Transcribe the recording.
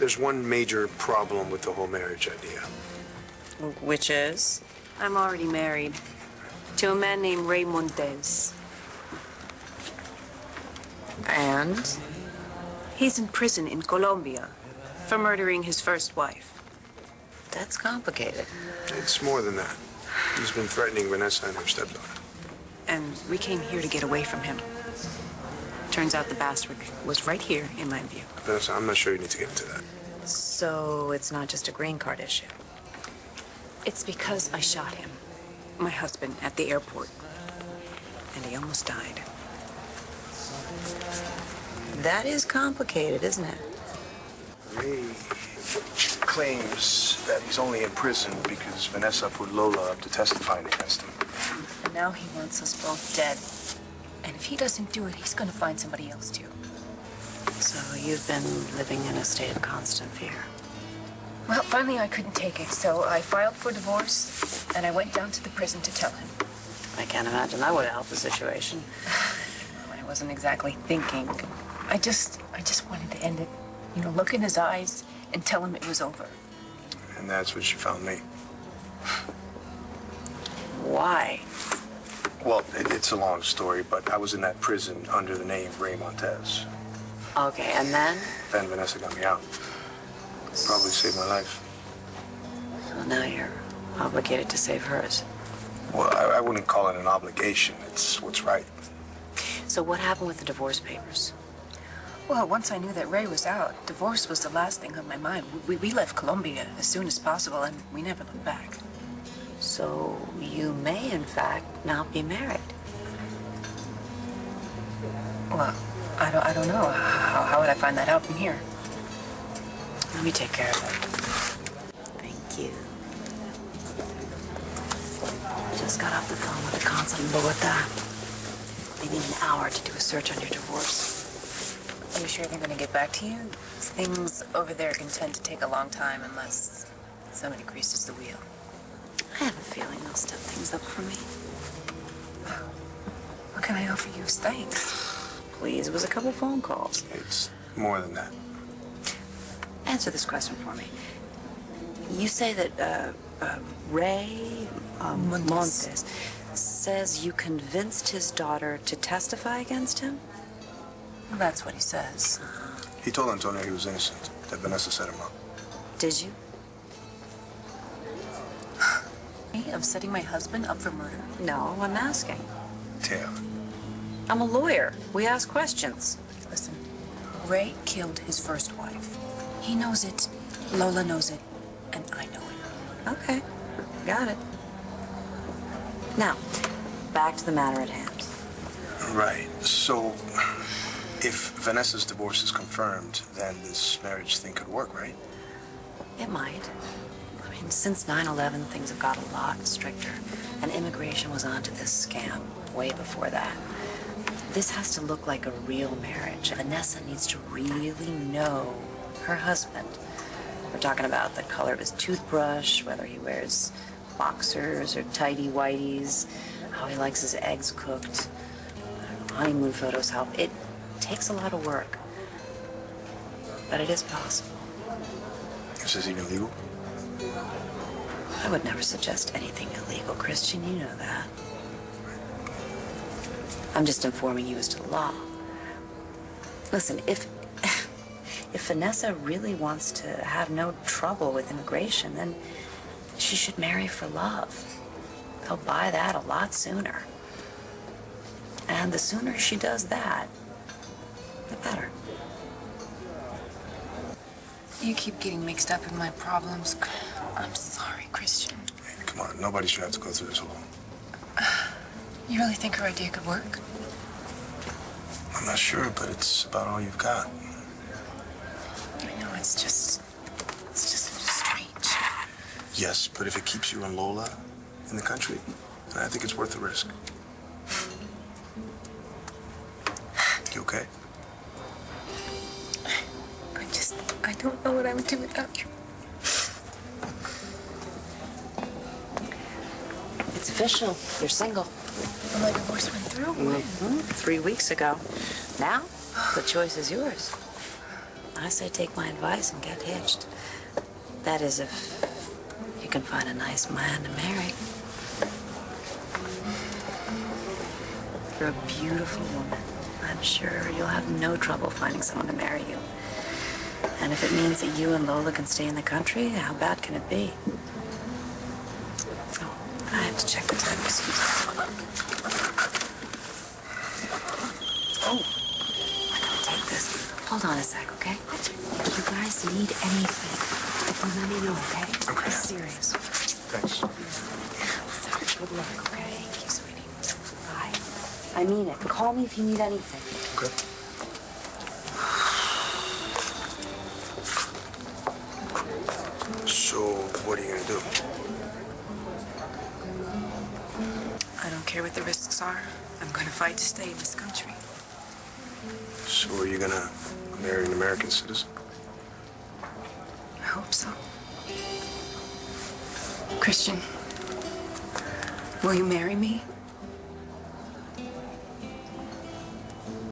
There's one major problem with the whole marriage idea. Which is? I'm already married to a man named Ray Montez. And? He's in prison in Colombia for murdering his first wife. That's complicated. It's more than that. He's been threatening Vanessa and her stepdaughter. And we came here to get away from him. Turns out the bastard was right here in my view. Vanessa, I'm not sure you need to get into that. So it's not just a green card issue. It's because I shot him, my husband, at the airport. And he almost died. That is complicated, isn't it? Ray claims that he's only in prison because Vanessa put Lola up to testifying against him. And now he wants us both dead. And if he doesn't do it, he's gonna find somebody else to. So you've been living in a state of constant fear. Well, finally I couldn't take it, so I filed for divorce, and I went down to the prison to tell him. I can't imagine that would help the situation. I wasn't exactly thinking. I just wanted to end it. You know, look in his eyes and tell him it was over. And that's when she found me. Why? Well, it's a long story, but I was in that prison under the name Ray Montez. Okay, and then? Then Vanessa got me out. Probably saved my life. So now you're obligated to save hers. Well, I wouldn't call it an obligation. It's what's right. So what happened with the divorce papers? Well, once I knew that Ray was out, divorce was the last thing on my mind. We left Colombia as soon as possible, and we never looked back. So you may, in fact, not be married. Well, I don't know. How would I find that out from here? Let me take care of it. Thank you. Just got off the phone with the consul in Bogota. They need an hour to do a search on your divorce. Are you sure they're going to get back to you? Things over there can tend to take a long time unless somebody greases the wheel. I have a feeling they'll step things up for me. What can I offer you as thanks? Please, it was a couple phone calls. It's more than that. Answer this question for me. You say that Ray Montes says you convinced his daughter to testify against him? Well, that's what he says. He told Antonio he was innocent, that Vanessa set him up. Did you? Me? Of setting my husband up for murder? No, I'm asking. Taylor. I'm a lawyer. We ask questions. Listen, Ray killed his first wife. He knows it, Lola knows it, and I know it. Okay, got it. Now, back to the matter at hand. Right. So, if Vanessa's divorce is confirmed, then this marriage thing could work, right? It might. I mean, since 9/11, things have got a lot stricter, and immigration was onto this scam way before that. This has to look like a real marriage. Vanessa needs to really know her husband. We're talking about the color of his toothbrush, whether he wears boxers or tighty-whities, how he likes his eggs cooked. I don't know, honeymoon photos help. It takes a lot of work, but it is possible. Is this even legal? I would never suggest anything illegal, Christian. You know that. I'm just informing you as to the law. Listen, if Vanessa really wants to have no trouble with immigration, then she should marry for love. They'll buy that a lot sooner. And the sooner she does that, the better. You keep getting mixed up in my problems. I'm sorry, Christian. Hey, come on, nobody should have to go through this alone. You really think her idea could work? I'm not sure, but it's about all you've got. I know, it's just a little strange. Yes, but if it keeps you and Lola in the country, then I think it's worth the risk. You okay? I don't know what I would do without you. It's official. You're single. My divorce went through? Mm-hmm. 3 weeks ago. Now, the choice is yours. I say take my advice and get hitched. That is, if you can find a nice man to marry. You're a beautiful woman. I'm sure you'll have no trouble finding someone to marry you. And if it means that you and Lola can stay in the country, how bad can it be? Oh, I have to check the time. Excuse me. Oh, I gotta take this. Hold on a sec, okay? If you guys need anything, let me know, okay? Okay. I'm serious. Thanks. Sorry, good luck, okay? Thank you, sweetie. Bye. I mean it. Call me if you need anything. Okay. So, what are you gonna do? I don't care what the risks are. I'm going to fight to stay in this country. So, are you gonna marry an American citizen? I hope so. Christian, will you marry me?